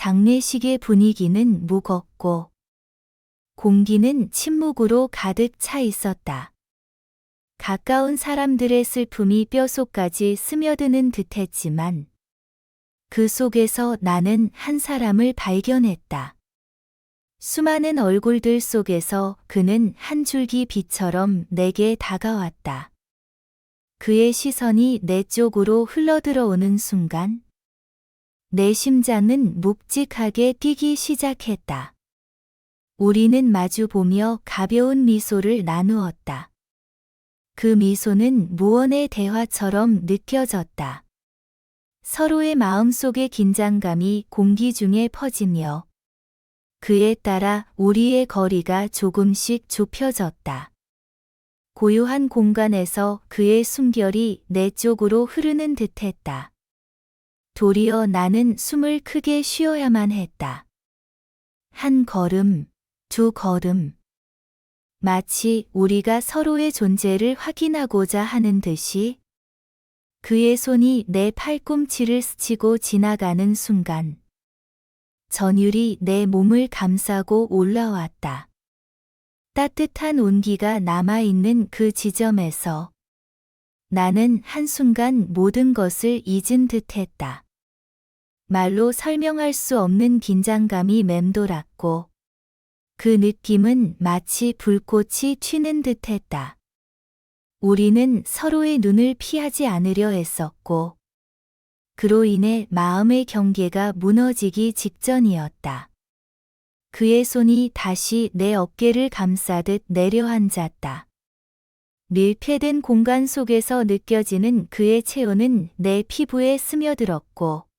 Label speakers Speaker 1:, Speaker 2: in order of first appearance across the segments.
Speaker 1: 장례식의 분위기는 무겁고 공기는 침묵으로 가득 차 있었다. 가까운 사람들의 슬픔이 뼛속까지 스며드는 듯했지만 그 속에서 나는 한 사람을 발견했다. 수많은 얼굴들 속에서 그는 한 줄기 빛처럼 내게 다가왔다. 그의 시선이 내 쪽으로 흘러들어오는 순간 내 심장은 묵직하게 뛰기 시작했다. 우리는 마주보며 가벼운 미소를 나누었다. 그 미소는 무언의 대화처럼 느껴졌다. 서로의 마음속의 긴장감이 공기 중에 퍼지며 그에 따라 우리의 거리가 조금씩 좁혀졌다. 고요한 공간에서 그의 숨결이 내 쪽으로 흐르는 듯했다. 도리어 나는 숨을 크게 쉬어야만 했다. 한 걸음, 두 걸음. 마치 우리가 서로의 존재를 확인하고자 하는 듯이 그의 손이 내 팔꿈치를 스치고 지나가는 순간 전율이 내 몸을 감싸고 올라왔다. 따뜻한 온기가 남아있는 그 지점에서 나는 한순간 모든 것을 잊은 듯했다. 말로 설명할 수 없는 긴장감이 맴돌았고 그 느낌은 마치 불꽃이 튀는 듯했다. 우리는 서로의 눈을 피하지 않으려 애썼고 그로 인해 마음의 경계가 무너지기 직전이었다. 그의 손이 다시 내 어깨를 감싸듯 내려앉았다. 밀폐된 공간 속에서 느껴지는 그의 체온은 내 피부에 스며들었고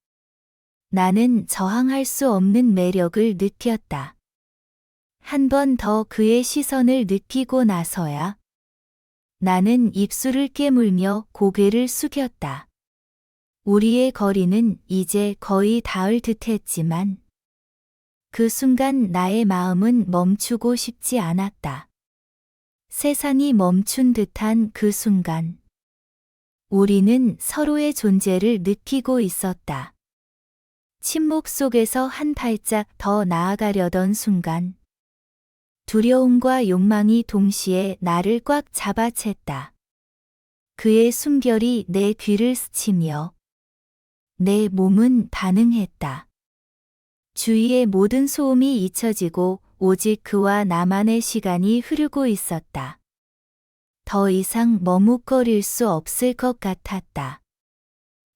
Speaker 1: 나는 저항할 수 없는 매력을 느꼈다. 한 번 더 그의 시선을 느끼고 나서야 나는 입술을 깨물며 고개를 숙였다. 우리의 거리는 이제 거의 닿을 듯했지만 그 순간 나의 마음은 멈추고 싶지 않았다. 세상이 멈춘 듯한 그 순간 우리는 서로의 존재를 느끼고 있었다. 침묵 속에서 한 발짝 더 나아가려던 순간 두려움과 욕망이 동시에 나를 꽉 잡아챘다. 그의 숨결이 내 귀를 스치며 내 몸은 반응했다. 주위의 모든 소음이 잊혀지고 오직 그와 나만의 시간이 흐르고 있었다. 더 이상 머뭇거릴 수 없을 것 같았다.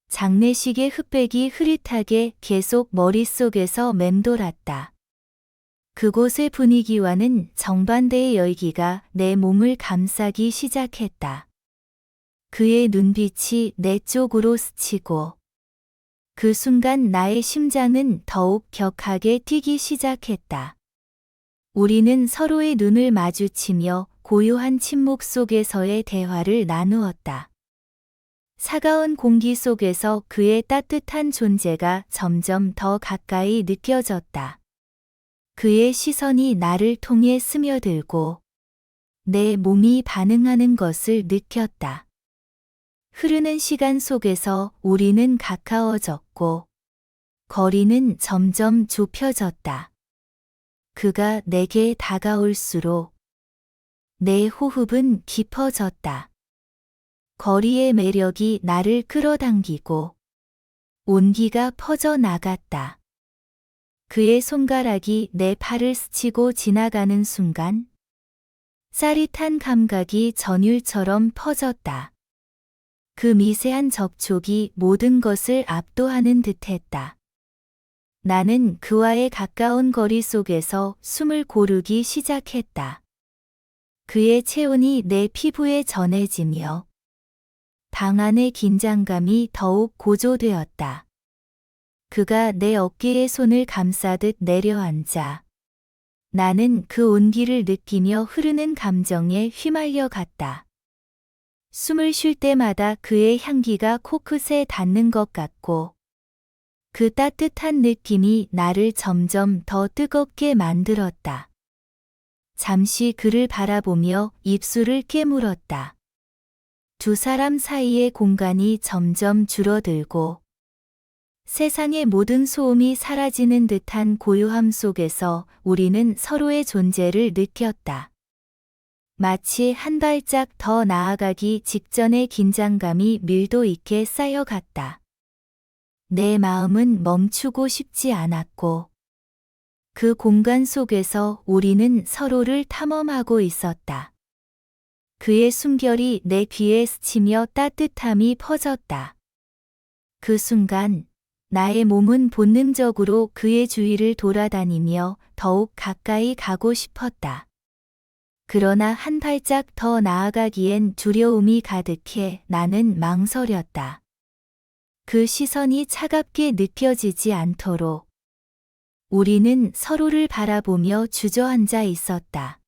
Speaker 1: 장례식의 흑백이 흐릿하게 계속 머릿속에서 맴돌았다. 그곳의 분위기와는 정반대의 열기가 내 몸을 감싸기 시작했다. 그의 눈빛이 내 쪽으로 스치고 그 순간 나의 심장은 더욱 격하게 뛰기 시작했다. 우리는 서로의 눈을 마주치며 고요한 침묵 속에서의 대화를 나누었다. 차가운 공기 속에서 그의 따뜻한 존재가 점점 더 가까이 느껴졌다. 그의 시선이 나를 통해 스며들고 내 몸이 반응하는 것을 느꼈다. 흐르는 시간 속에서 우리는 가까워졌고 거리는 점점 좁혀졌다. 그가 내게 다가올수록 내 호흡은 깊어졌다. 거리의 매력이 나를 끌어당기고 온기가 퍼져나갔다. 그의 손가락이 내 팔을 스치고 지나가는 순간 짜릿한 감각이 전율처럼 퍼졌다. 그 미세한 접촉이 모든 것을 압도하는 듯했다. 나는 그와의 가까운 거리 속에서 숨을 고르기 시작했다. 그의 체온이 내 피부에 전해지며 방 안의 긴장감이 더욱 고조되었다. 그가 내 어깨에 손을 감싸듯 내려앉아 나는 그 온기를 느끼며 흐르는 감정에 휘말려 갔다. 숨을 쉴 때마다 그의 향기가 코끝에 닿는 것 같고 그 따뜻한 느낌이 나를 점점 더 뜨겁게 만들었다. 잠시 그를 바라보며 입술을 깨물었다. 두 사람 사이의 공간이 점점 줄어들고 세상의 모든 소음이 사라지는 듯한 고요함 속에서 우리는 서로의 존재를 느꼈다. 마치 한 발짝 더 나아가기 직전의 긴장감이 밀도 있게 쌓여갔다. 내 마음은 멈추고 싶지 않았고, 그 공간 속에서 우리는 서로를 탐험하고 있었다. 그의 숨결이 내 귀에 스치며 따뜻함이 퍼졌다. 그 순간, 나의 몸은 본능적으로 그의 주위를 돌아다니며 더욱 가까이 가고 싶었다. 그러나 한 발짝 더 나아가기엔 두려움이 가득해 나는 망설였다. 그 시선이 차갑게 느껴지지 않도록 우리는 서로를 바라보며 주저앉아 있었다.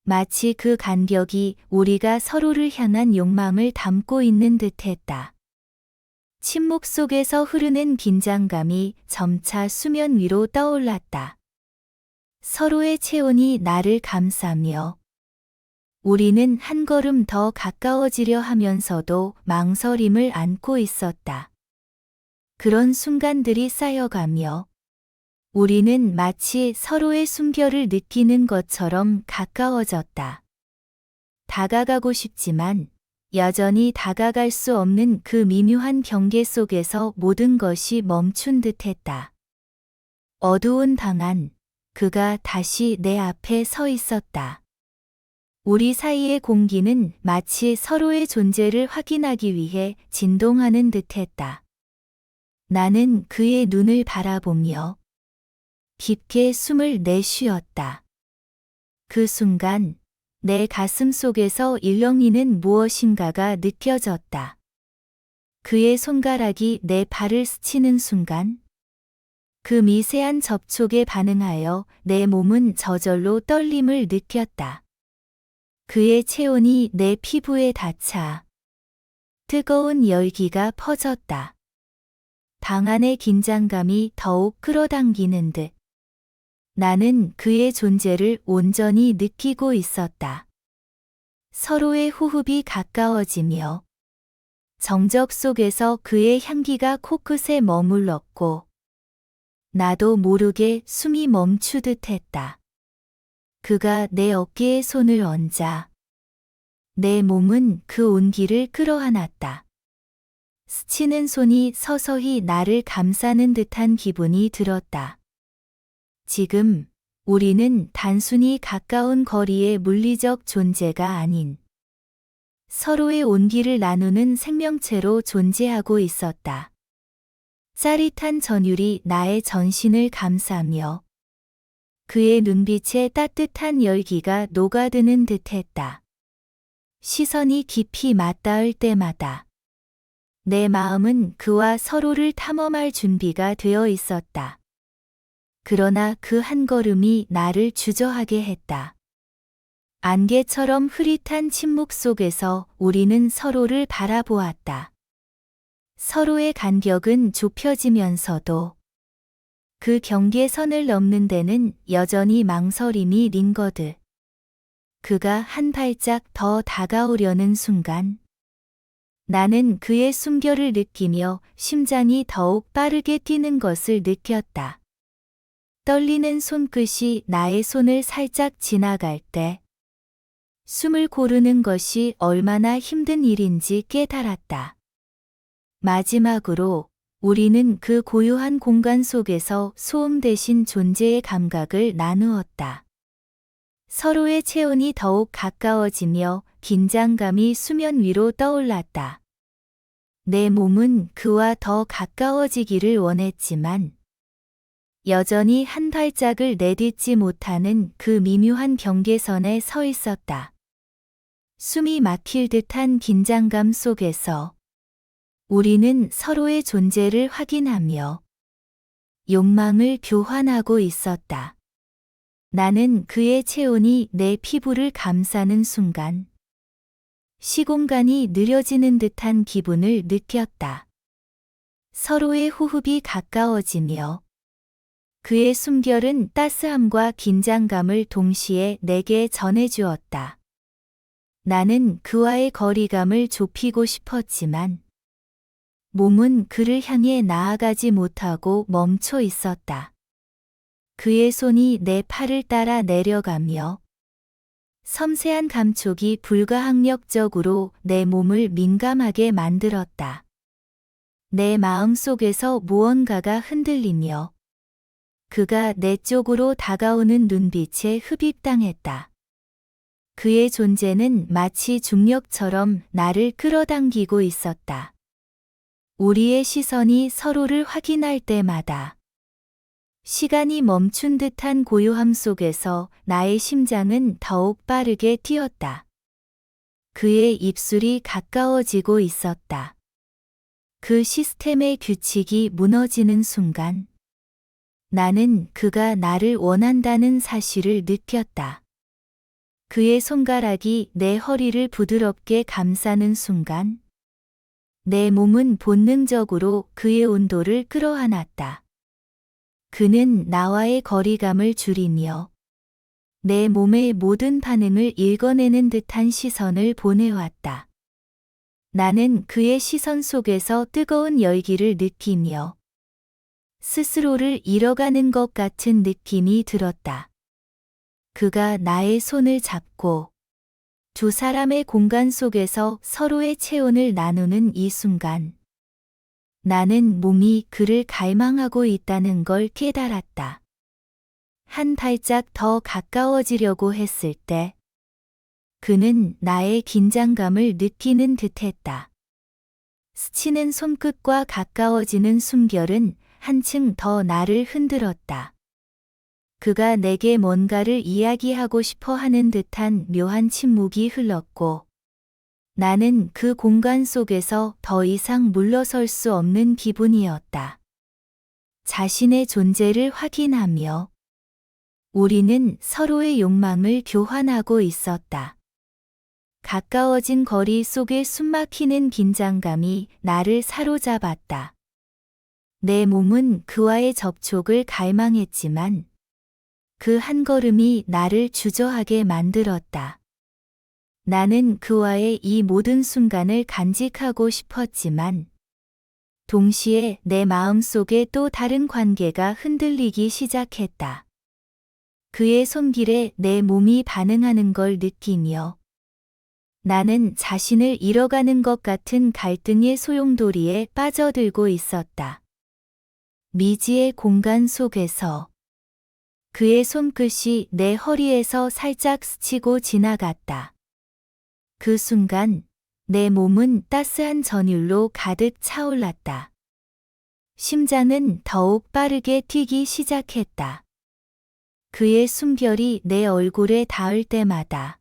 Speaker 1: 마치 그 간격이 우리가 서로를 향한 욕망을 담고 있는 듯했다. 침묵 속에서 흐르는 긴장감이 점차 수면 위로 떠올랐다. 서로의 체온이 나를 감싸며 우리는 한 걸음 더 가까워지려 하면서도 망설임을 안고 있었다. 그런 순간들이 쌓여가며 우리는 마치 서로의 숨결을 느끼는 것처럼 가까워졌다. 다가가고 싶지만 여전히 다가갈 수 없는 그 미묘한 경계 속에서 모든 것이 멈춘 듯했다. 어두운 방 안, 그가 다시 내 앞에 서 있었다. 우리 사이의 공기는 마치 서로의 존재를 확인하기 위해 진동하는 듯했다. 나는 그의 눈을 바라보며 깊게 숨을 내쉬었다. 그 순간 내 가슴 속에서 일렁이는 무엇인가가 느껴졌다. 그의 손가락이 내 발을 스치는 순간 그 미세한 접촉에 반응하여 내 몸은 저절로 떨림을 느꼈다. 그의 체온이 내 피부에 닿자 뜨거운 열기가 퍼졌다. 방 안의 긴장감이 더욱 끌어당기는 듯 나는 그의 존재를 온전히 느끼고 있었다. 서로의 호흡이 가까워지며 정적 속에서 그의 향기가 코끝에 머물렀고 나도 모르게 숨이 멈추듯 했다. 그가 내 어깨에 손을 얹자 내 몸은 그 온기를 끌어안았다. 스치는 손이 서서히 나를 감싸는 듯한 기분이 들었다. 지금 우리는 단순히 가까운 거리의 물리적 존재가 아닌 서로의 온기를 나누는 생명체로 존재하고 있었다. 짜릿한 전율이 나의 전신을 감싸며 그의 눈빛에 따뜻한 열기가 녹아드는 듯했다. 시선이 깊이 맞닿을 때마다 내 마음은 그와 서로를 탐험할 준비가 되어 있었다. 그러나 그 한 걸음이 나를 주저하게 했다. 안개처럼 흐릿한 침묵 속에서 우리는 서로를 바라보았다. 서로의 간격은 좁혀지면서도 그 경계선을 넘는 데는 여전히 망설임이 링거드. 그가 한 발짝 더 다가오려는 순간 나는 그의 숨결을 느끼며 심장이 더욱 빠르게 뛰는 것을 느꼈다. 떨리는 손끝이 나의 손을 살짝 지나갈 때 숨을 고르는 것이 얼마나 힘든 일인지 깨달았다. 마지막으로 우리는 그 고요한 공간 속에서 소음 대신 존재의 감각을 나누었다. 서로의 체온이 더욱 가까워지며 긴장감이 수면 위로 떠올랐다. 내 몸은 그와 더 가까워지기를 원했지만 여전히 한 발짝을 내딛지 못하는 그 미묘한 경계선에 서 있었다. 숨이 막힐 듯한 긴장감 속에서 우리는 서로의 존재를 확인하며 욕망을 교환하고 있었다. 나는 그의 체온이 내 피부를 감싸는 순간 시공간이 느려지는 듯한 기분을 느꼈다. 서로의 호흡이 가까워지며 그의 숨결은 따스함과 긴장감을 동시에 내게 전해주었다. 나는 그와의 거리감을 좁히고 싶었지만 몸은 그를 향해 나아가지 못하고 멈춰 있었다. 그의 손이 내 팔을 따라 내려가며 섬세한 감촉이 불가항력적으로 내 몸을 민감하게 만들었다. 내 마음 속에서 무언가가 흔들리며 그가 내 쪽으로 다가오는 눈빛에 흡입당했다. 그의 존재는 마치 중력처럼 나를 끌어당기고 있었다. 우리의 시선이 서로를 확인할 때마다 시간이 멈춘 듯한 고요함 속에서 나의 심장은 더욱 빠르게 뛰었다. 그의 입술이 가까워지고 있었다. 그 시스템의 규칙이 무너지는 순간 나는 그가 나를 원한다는 사실을 느꼈다. 그의 손가락이 내 허리를 부드럽게 감싸는 순간 내 몸은 본능적으로 그의 온도를 끌어안았다. 그는 나와의 거리감을 줄이며 내 몸의 모든 반응을 읽어내는 듯한 시선을 보내왔다. 나는 그의 시선 속에서 뜨거운 열기를 느끼며 스스로를 잃어가는 것 같은 느낌이 들었다. 그가 나의 손을 잡고 두 사람의 공간 속에서 서로의 체온을 나누는 이 순간 나는 몸이 그를 갈망하고 있다는 걸 깨달았다. 한 발짝 더 가까워지려고 했을 때 그는 나의 긴장감을 느끼는 듯했다. 스치는 손끝과 가까워지는 숨결은 한층 더 나를 흔들었다. 그가 내게 뭔가를 이야기하고 싶어 하는 듯한 묘한 침묵이 흘렀고 나는 그 공간 속에서 더 이상 물러설 수 없는 기분이었다. 자신의 존재를 확인하며 우리는 서로의 욕망을 교환하고 있었다. 가까워진 거리 속에 숨막히는 긴장감이 나를 사로잡았다. 내 몸은 그와의 접촉을 갈망했지만 그 한 걸음이 나를 주저하게 만들었다. 나는 그와의 이 모든 순간을 간직하고 싶었지만 동시에 내 마음 속에 또 다른 관계가 흔들리기 시작했다. 그의 손길에 내 몸이 반응하는 걸 느끼며 나는 자신을 잃어가는 것 같은 갈등의 소용돌이에 빠져들고 있었다. 미지의 공간 속에서 그의 손끝이 내 허리에서 살짝 스치고 지나갔다. 그 순간 내 몸은 따스한 전율로 가득 차올랐다. 심장은 더욱 빠르게 뛰기 시작했다. 그의 숨결이 내 얼굴에 닿을 때마다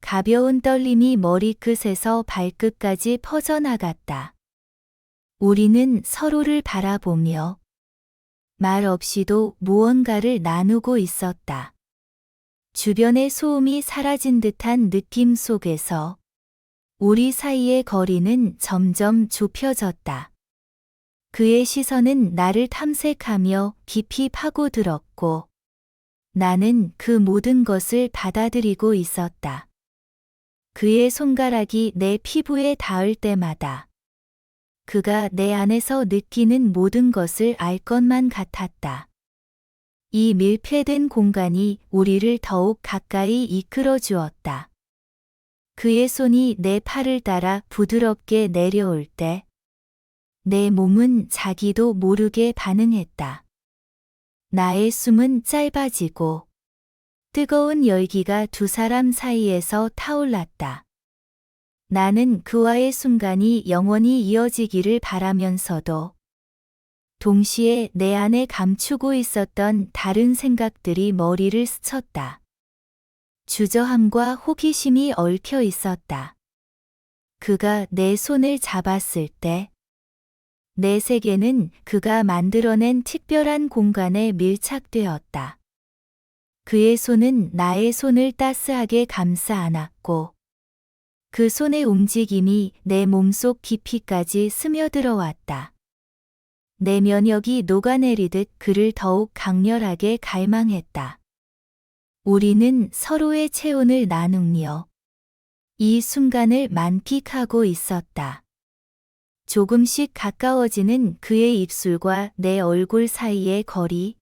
Speaker 1: 가벼운 떨림이 머리끝에서 발끝까지 퍼져나갔다. 우리는 서로를 바라보며 말 없이도 무언가를 나누고 있었다. 주변의 소음이 사라진 듯한 느낌 속에서 우리 사이의 거리는 점점 좁혀졌다. 그의 시선은 나를 탐색하며 깊이 파고들었고 나는 그 모든 것을 받아들이고 있었다. 그의 손가락이 내 피부에 닿을 때마다 그가 내 안에서 느끼는 모든 것을 알 것만 같았다. 이 밀폐된 공간이 우리를 더욱 가까이 이끌어 주었다. 그의 손이 내 팔을 따라 부드럽게 내려올 때 내 몸은 자기도 모르게 반응했다. 나의 숨은 짧아지고 뜨거운 열기가 두 사람 사이에서 타올랐다. 나는 그와의 순간이 영원히 이어지기를 바라면서도 동시에 내 안에 감추고 있었던 다른 생각들이 머리를 스쳤다. 주저함과 호기심이 얽혀 있었다. 그가 내 손을 잡았을 때 내 세계는 그가 만들어낸 특별한 공간에 밀착되었다. 그의 손은 나의 손을 따스하게 감싸 안았고 그 손의 움직임이 내 몸속 깊이까지 스며들어 왔다. 내 면역이 녹아내리듯 그를 더욱 강렬하게 갈망했다. 우리는 서로의 체온을 나누며 이 순간을 만끽하고 있었다. 조금씩 가까워지는 그의 입술과 내 얼굴 사이의 거리.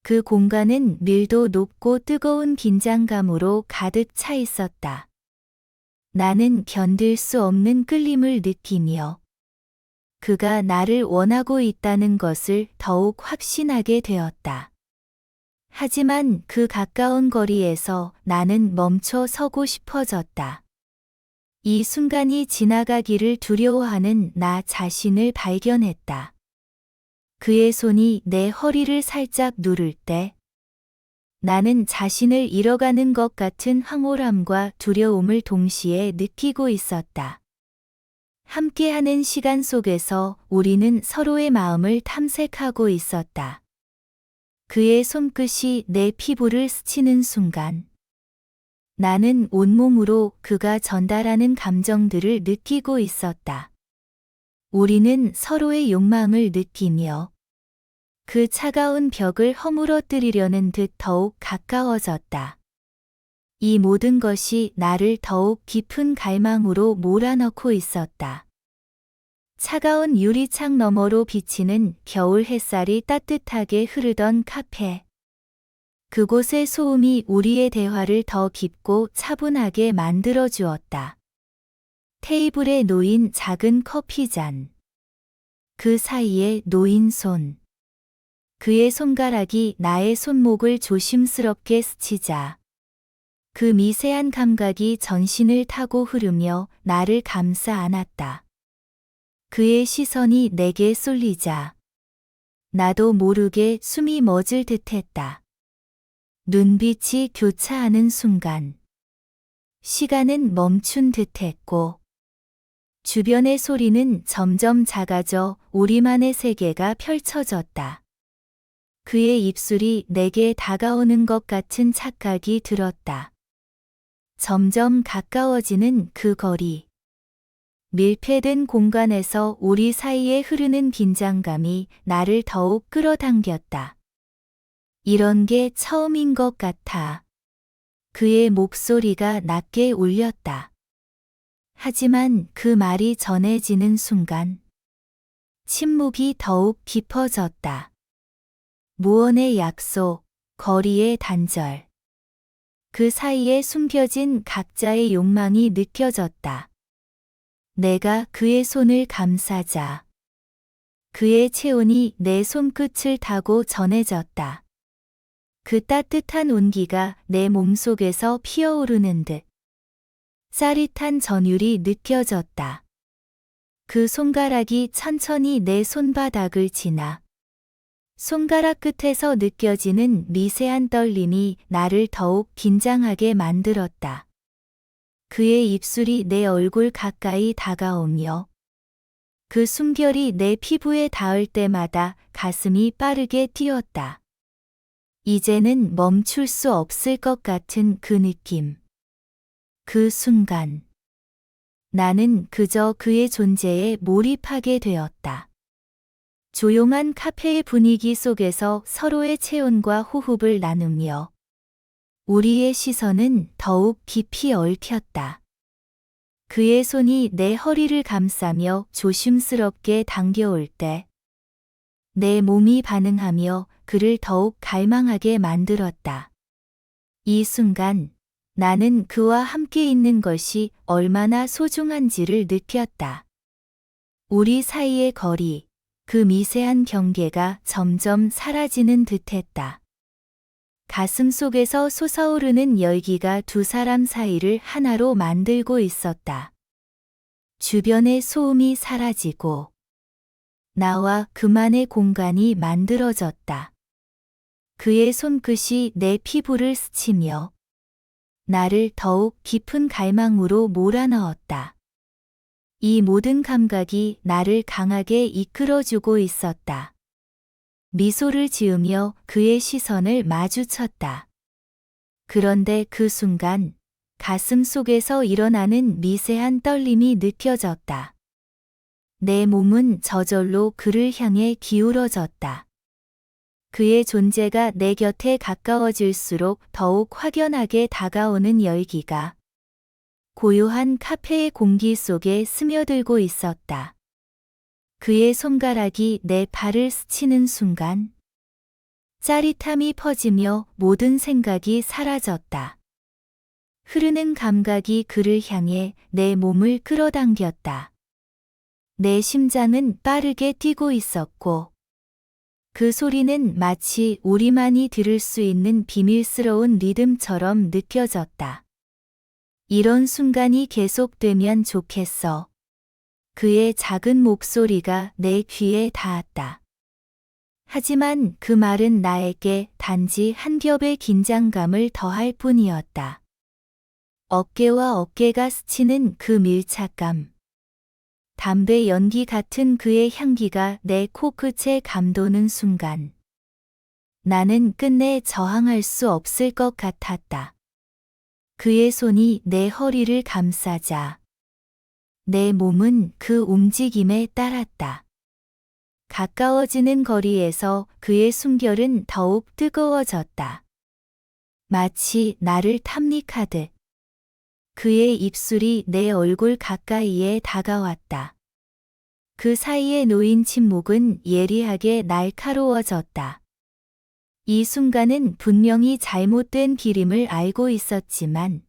Speaker 1: 그 공간은 밀도 높고 뜨거운 긴장감으로 가득 차 있었다. 나는 견딜 수 없는 끌림을 느끼며 그가 나를 원하고 있다는 것을 더욱 확신하게 되었다. 하지만 그 가까운 거리에서 나는 멈춰 서고 싶어졌다. 이 순간이 지나가기를 두려워하는 나 자신을 발견했다. 그의 손이 내 허리를 살짝 누를 때 나는 자신을 잃어가는 것 같은 황홀함과 두려움을 동시에 느끼고 있었다. 함께하는 시간 속에서 우리는 서로의 마음을 탐색하고 있었다. 그의 손끝이 내 피부를 스치는 순간 나는 온몸으로 그가 전달하는 감정들을 느끼고 있었다. 우리는 서로의 욕망을 느끼며 그 차가운 벽을 허물어뜨리려는 듯 더욱 가까워졌다. 이 모든 것이 나를 더욱 깊은 갈망으로 몰아넣고 있었다. 차가운 유리창 너머로 비치는 겨울 햇살이 따뜻하게 흐르던 카페. 그곳의 소음이 우리의 대화를 더 깊고 차분하게 만들어 주었다. 테이블에 놓인 작은 커피잔. 그 사이에 놓인 손. 그의 손가락이 나의 손목을 조심스럽게 스치자. 그 미세한 감각이 전신을 타고 흐르며 나를 감싸 안았다. 그의 시선이 내게 쏠리자. 나도 모르게 숨이 멎을 듯했다. 눈빛이 교차하는 순간 시간은 멈춘 듯했고 주변의 소리는 점점 작아져 우리만의 세계가 펼쳐졌다. 그의 입술이 내게 다가오는 것 같은 착각이 들었다. 점점 가까워지는 그 거리. 밀폐된 공간에서 우리 사이에 흐르는 긴장감이 나를 더욱 끌어당겼다. 이런 게 처음인 것 같아. 그의 목소리가 낮게 울렸다. 하지만 그 말이 전해지는 순간 침묵이 더욱 깊어졌다. 무언의 약속, 거리의 단절. 그 사이에 숨겨진 각자의 욕망이 느껴졌다. 내가 그의 손을 감싸자. 그의 체온이 내 손끝을 타고 전해졌다. 그 따뜻한 온기가 내 몸속에서 피어오르는 듯 짜릿한 전율이 느껴졌다. 그 손가락이 천천히 내 손바닥을 지나 손가락 끝에서 느껴지는 미세한 떨림이 나를 더욱 긴장하게 만들었다. 그의 입술이 내 얼굴 가까이 다가오며 그 숨결이 내 피부에 닿을 때마다 가슴이 빠르게 뛰었다. 이제는 멈출 수 없을 것 같은 그 느낌. 그 순간 나는 그저 그의 존재에 몰입하게 되었다. 조용한 카페의 분위기 속에서 서로의 체온과 호흡을 나누며 우리의 시선은 더욱 깊이 얽혔다. 그의 손이 내 허리를 감싸며 조심스럽게 당겨올 때 내 몸이 반응하며 그를 더욱 갈망하게 만들었다. 이 순간 나는 그와 함께 있는 것이 얼마나 소중한지를 느꼈다. 우리 사이의 거리, 그 미세한 경계가 점점 사라지는 듯했다. 가슴 속에서 솟아오르는 열기가 두 사람 사이를 하나로 만들고 있었다. 주변의 소음이 사라지고 나와 그만의 공간이 만들어졌다. 그의 손끝이 내 피부를 스치며 나를 더욱 깊은 갈망으로 몰아넣었다. 이 모든 감각이 나를 강하게 이끌어주고 있었다. 미소를 지으며 그의 시선을 마주쳤다. 그런데 그 순간 가슴 속에서 일어나는 미세한 떨림이 느껴졌다. 내 몸은 저절로 그를 향해 기울어졌다. 그의 존재가 내 곁에 가까워질수록 더욱 확연하게 다가오는 열기가 고요한 카페의 공기 속에 스며들고 있었다. 그의 손가락이 내 발을 스치는 순간 짜릿함이 퍼지며 모든 생각이 사라졌다. 흐르는 감각이 그를 향해 내 몸을 끌어당겼다. 내 심장은 빠르게 뛰고 있었고 그 소리는 마치 우리만이 들을 수 있는 비밀스러운 리듬처럼 느껴졌다. 이런 순간이 계속되면 좋겠어. 그의 작은 목소리가 내 귀에 닿았다. 하지만 그 말은 나에게 단지 한 겹의 긴장감을 더할 뿐이었다. 어깨와 어깨가 스치는 그 밀착감. 담배 연기 같은 그의 향기가 내 코끝에 감도는 순간. 나는 끝내 저항할 수 없을 것 같았다. 그의 손이 내 허리를 감싸자. 내 몸은 그 움직임에 따랐다. 가까워지는 거리에서 그의 숨결은 더욱 뜨거워졌다. 마치 나를 탐닉하듯. 그의 입술이 내 얼굴 가까이에 다가왔다. 그 사이에 놓인 침묵은 예리하게 날카로워졌다. 이 순간은 분명히 잘못된 기림을 알고 있었지만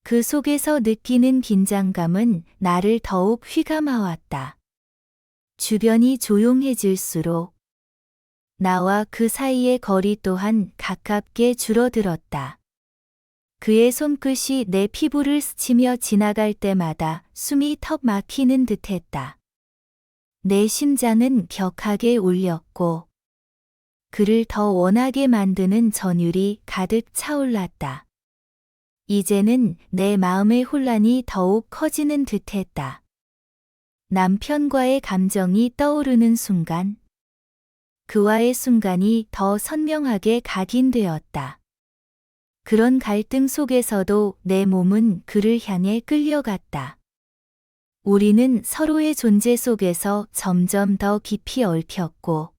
Speaker 1: 그 속에서 느끼는 긴장감은 나를 더욱 휘감아왔다. 주변이 조용해질수록 나와 그 사이의 거리 또한 가깝게 줄어들었다. 그의 손끝이 내 피부를 스치며 지나갈 때마다 숨이 턱 막히는 듯했다. 내 심장은 격하게 울렸고 그를 더 원하게 만드는 전율이 가득 차올랐다. 이제는 내 마음의 혼란이 더욱 커지는 듯했다. 남편과의 감정이 떠오르는 순간, 그와의 순간이 더 선명하게 각인되었다. 그런 갈등 속에서도 내 몸은 그를 향해 끌려갔다. 우리는 서로의 존재 속에서 점점 더 깊이 얽혔고,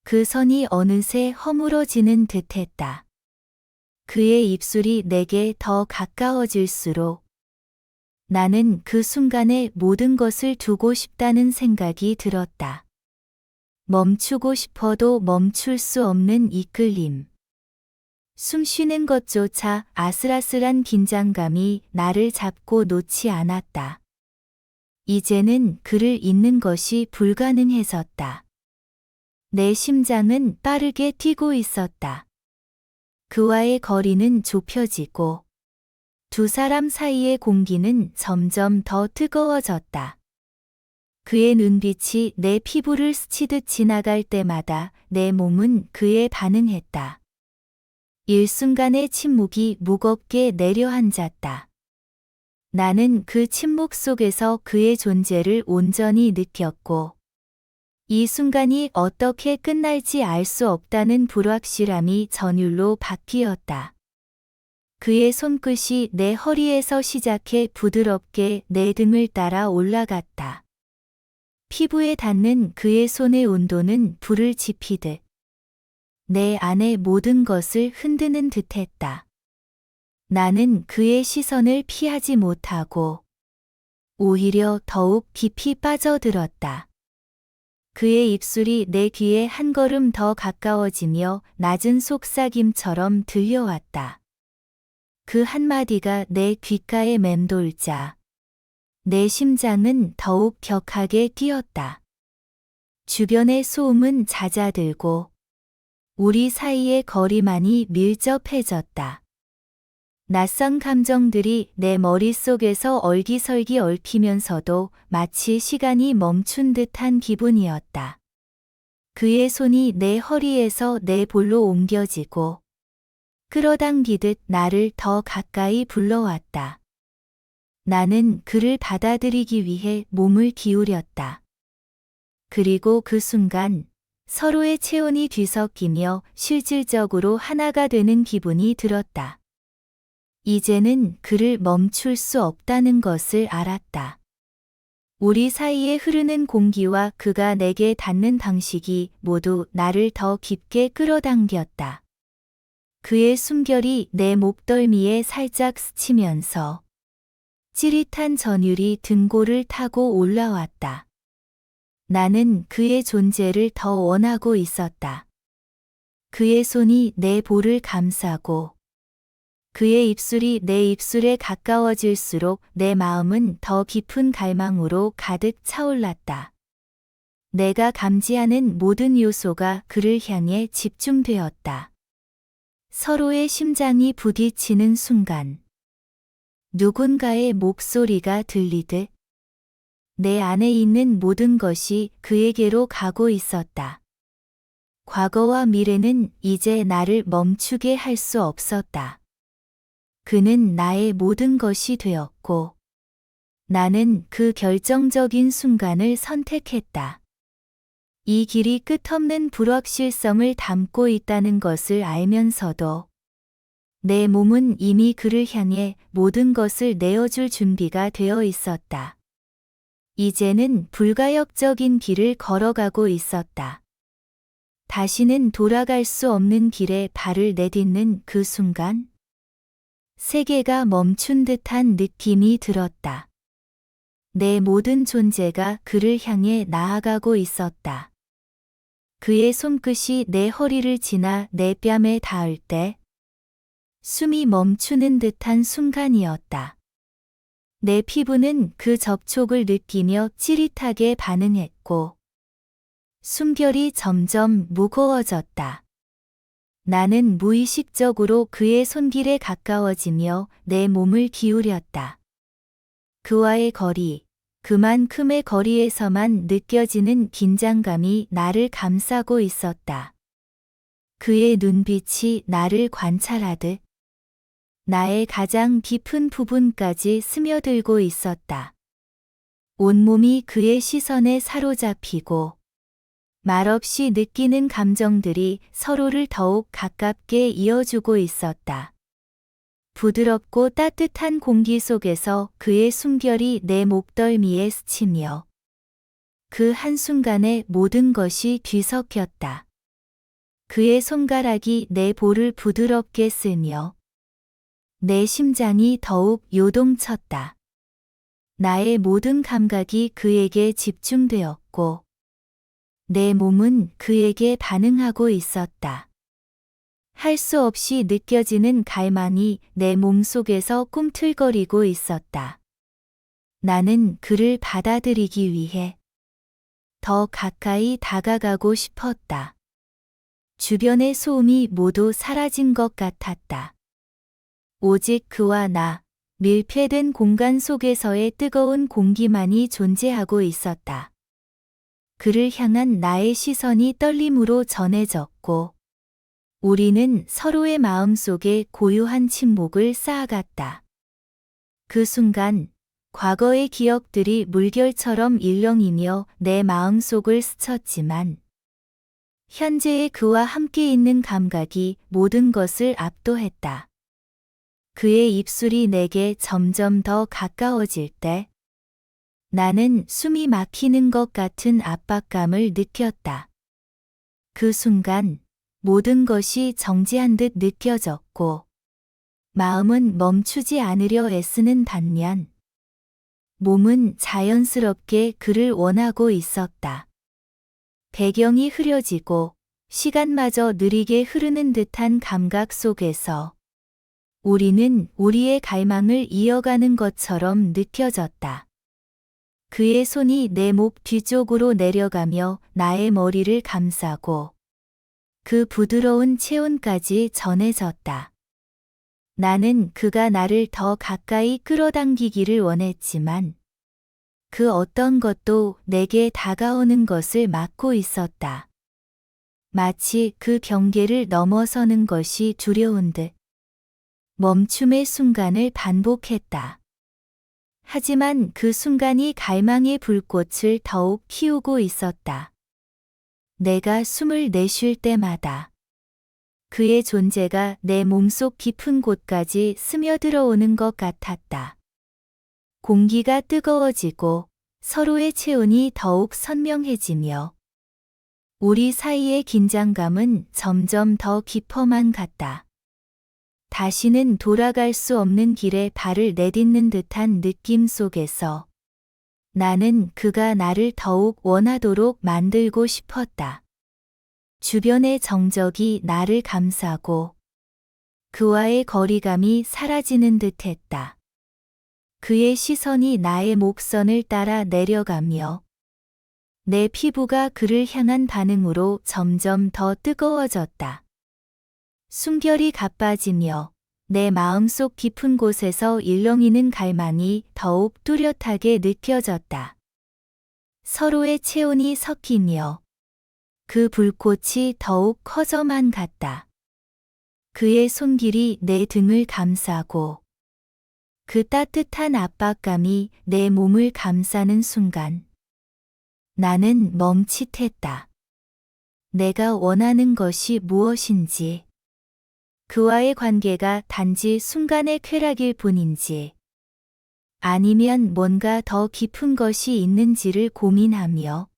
Speaker 1: 그 선이 어느새 허물어지는 듯했다. 그의 입술이 내게 더 가까워질수록 나는 그 순간에 모든 것을 두고 싶다는 생각이 들었다. 멈추고 싶어도 멈출 수 없는 이끌림. 숨 쉬는 것조차 아슬아슬한 긴장감이 나를 잡고 놓지 않았다. 이제는 그를 잇는 것이 불가능해졌다. 내 심장은 빠르게 뛰고 있었다. 그와의 거리는 좁혀지고 두 사람 사이의 공기는 점점 더 뜨거워졌다. 그의 눈빛이 내 피부를 스치듯 지나갈 때마다 내 몸은 그에 반응했다. 일순간의 침묵이 무겁게 내려앉았다. 나는 그 침묵 속에서 그의 존재를 온전히 느꼈고, 이 순간이 어떻게 끝날지 알 수 없다는 불확실함이 전율로 바뀌었다. 그의 손끝이 내 허리에서 시작해 부드럽게 내 등을 따라 올라갔다. 피부에 닿는 그의 손의 온도는 불을 지피듯 내 안의 모든 것을 흔드는 듯했다. 나는 그의 시선을 피하지 못하고 오히려 더욱 깊이 빠져들었다. 그의 입술이 내 귀에 한 걸음 더 가까워지며 낮은 속삭임처럼 들려왔다. 그 한마디가 내 귓가에 맴돌자 내 심장은 더욱 격하게 뛰었다. 주변의 소음은 잦아들고 우리 사이의 거리만이 밀접해졌다. 낯선 감정들이 내 머릿속에서 얼기설기 얽히면서도 마치 시간이 멈춘 듯한 기분이었다. 그의 손이 내 허리에서 내 볼로 옮겨지고 끌어당기듯 나를 더 가까이 불러왔다. 나는 그를 받아들이기 위해 몸을 기울였다. 그리고 그 순간 서로의 체온이 뒤섞이며 실질적으로 하나가 되는 기분이 들었다. 이제는 그를 멈출 수 없다는 것을 알았다. 우리 사이에 흐르는 공기와 그가 내게 닿는 방식이 모두 나를 더 깊게 끌어당겼다. 그의 숨결이 내 목덜미에 살짝 스치면서 찌릿한 전율이 등골을 타고 올라왔다. 나는 그의 존재를 더 원하고 있었다. 그의 손이 내 볼을 감싸고 그의 입술이 내 입술에 가까워질수록 내 마음은 더 깊은 갈망으로 가득 차올랐다. 내가 감지하는 모든 요소가 그를 향해 집중되었다. 서로의 심장이 부딪히는 순간 누군가의 목소리가 들리듯 내 안에 있는 모든 것이 그에게로 가고 있었다. 과거와 미래는 이제 나를 멈추게 할 수 없었다. 그는 나의 모든 것이 되었고 나는 그 결정적인 순간을 선택했다. 이 길이 끝없는 불확실성을 담고 있다는 것을 알면서도 내 몸은 이미 그를 향해 모든 것을 내어줄 준비가 되어 있었다. 이제는 불가역적인 길을 걸어가고 있었다. 다시는 돌아갈 수 없는 길에 발을 내딛는 그 순간, 세계가 멈춘 듯한 느낌이 들었다. 내 모든 존재가 그를 향해 나아가고 있었다. 그의 손끝이 내 허리를 지나 내 뺨에 닿을 때, 숨이 멈추는 듯한 순간이었다. 내 피부는 그 접촉을 느끼며 찌릿하게 반응했고, 숨결이 점점 무거워졌다. 나는 무의식적으로 그의 손길에 가까워지며 내 몸을 기울였다. 그와의 거리, 그만큼의 거리에서만 느껴지는 긴장감이 나를 감싸고 있었다. 그의 눈빛이 나를 관찰하듯 나의 가장 깊은 부분까지 스며들고 있었다. 온몸이 그의 시선에 사로잡히고 말없이 느끼는 감정들이 서로를 더욱 가깝게 이어주고 있었다. 부드럽고 따뜻한 공기 속에서 그의 숨결이 내 목덜미에 스치며 그 한순간에 모든 것이 뒤섞였다. 그의 손가락이 내 볼을 부드럽게 쓸며 내 심장이 더욱 요동쳤다. 나의 모든 감각이 그에게 집중되었고 내 몸은 그에게 반응하고 있었다. 할 수 없이 느껴지는 갈망이 내 몸속에서 꿈틀거리고 있었다. 나는 그를 받아들이기 위해 더 가까이 다가가고 싶었다. 주변의 소음이 모두 사라진 것 같았다. 오직 그와 나, 밀폐된 공간 속에서의 뜨거운 공기만이 존재하고 있었다. 그를 향한 나의 시선이 떨림으로 전해졌고, 우리는 서로의 마음속에 고요한 침묵을 쌓아갔다. 그 순간, 과거의 기억들이 물결처럼 일렁이며 내 마음속을 스쳤지만, 현재의 그와 함께 있는 감각이 모든 것을 압도했다. 그의 입술이 내게 점점 더 가까워질 때, 나는 숨이 막히는 것 같은 압박감을 느꼈다. 그 순간, 모든 것이 정지한 듯 느껴졌고, 마음은 멈추지 않으려 애쓰는 반면, 몸은 자연스럽게 그를 원하고 있었다. 배경이 흐려지고, 시간마저 느리게 흐르는 듯한 감각 속에서, 우리는 우리의 갈망을 이어가는 것처럼 느껴졌다. 그의 손이 내 목 뒤쪽으로 내려가며 나의 머리를 감싸고, 그 부드러운 체온까지 전해졌다. 나는 그가 나를 더 가까이 끌어당기기를 원했지만 그 어떤 것도 내게 다가오는 것을 막고 있었다. 마치 그 경계를 넘어서는 것이 두려운 듯 멈춤의 순간을 반복했다. 하지만 그 순간이 갈망의 불꽃을 더욱 키우고 있었다. 내가 숨을 내쉴 때마다 그의 존재가 내 몸속 깊은 곳까지 스며들어 오는 것 같았다. 공기가 뜨거워지고 서로의 체온이 더욱 선명해지며 우리 사이의 긴장감은 점점 더 깊어만 갔다. 다시는 돌아갈 수 없는 길에 발을 내딛는 듯한 느낌 속에서 나는 그가 나를 더욱 원하도록 만들고 싶었다. 주변의 정적이 나를 감싸고 그와의 거리감이 사라지는 듯했다. 그의 시선이 나의 목선을 따라 내려가며 내 피부가 그를 향한 반응으로 점점 더 뜨거워졌다. 숨결이 가빠지며 내 마음속 깊은 곳에서 일렁이는 갈망이 더욱 뚜렷하게 느껴졌다. 서로의 체온이 섞이며 그 불꽃이 더욱 커져만 갔다. 그의 손길이 내 등을 감싸고 그 따뜻한 압박감이 내 몸을 감싸는 순간 나는 멈칫했다. 내가 원하는 것이 무엇인지, 그와의 관계가 단지 순간의 쾌락일 뿐인지, 아니면 뭔가 더 깊은 것이 있는지를 고민하며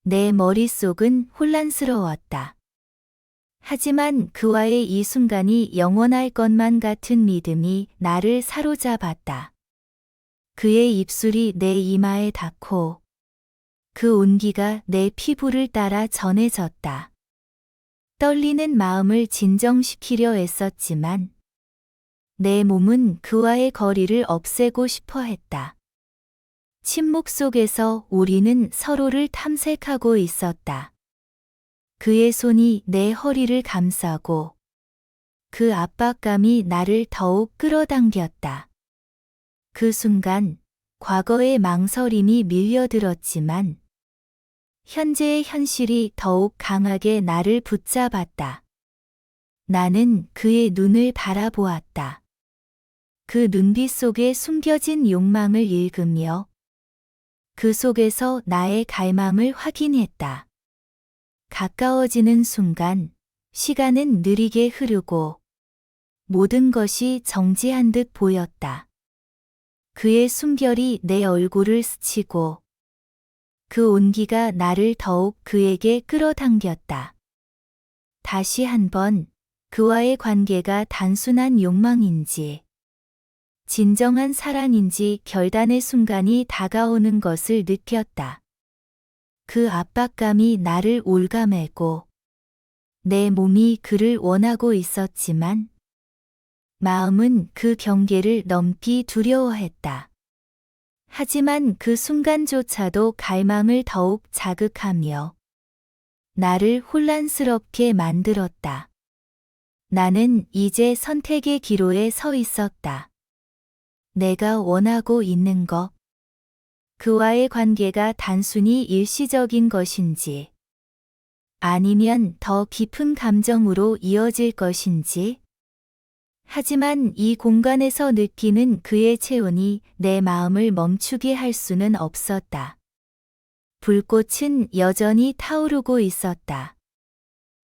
Speaker 1: 내 머릿속은 혼란스러웠다. 하지만 그와의 이 순간이 영원할 것만 같은 믿음이 나를 사로잡았다. 그의 입술이 내 이마에 닿고 그 온기가 내 피부를 따라 전해졌다. 떨리는 마음을 진정시키려 애썼지만 내 몸은 그와의 거리를 없애고 싶어 했다. 침묵 속에서 우리는 서로를 탐색하고 있었다. 그의 손이 내 허리를 감싸고 그 압박감이 나를 더욱 끌어당겼다. 그 순간 과거의 망설임이 밀려들었지만 현재의 현실이 더욱 강하게 나를 붙잡았다. 나는 그의 눈을 바라보았다. 그 눈빛 속에 숨겨진 욕망을 읽으며 그 속에서 나의 갈망을 확인했다. 가까워지는 순간 시간은 느리게 흐르고 모든 것이 정지한 듯 보였다. 그의 숨결이 내 얼굴을 스치고 그 온기가 나를 더욱 그에게 끌어당겼다. 다시 한번 그와의 관계가 단순한 욕망인지 진정한 사랑인지 결단의 순간이 다가오는 것을 느꼈다. 그 압박감이 나를 올가매고 내 몸이 그를 원하고 있었지만 마음은 그 경계를 넘기 두려워했다. 하지만 그 순간조차도 갈망을 더욱 자극하며 나를 혼란스럽게 만들었다. 나는 이제 선택의 기로에 서 있었다. 내가 원하고 있는 것, 그와의 관계가 단순히 일시적인 것인지, 아니면 더 깊은 감정으로 이어질 것인지, 하지만 이 공간에서 느끼는 그의 체온이 내 마음을 멈추게 할 수는 없었다. 불꽃은 여전히 타오르고 있었다.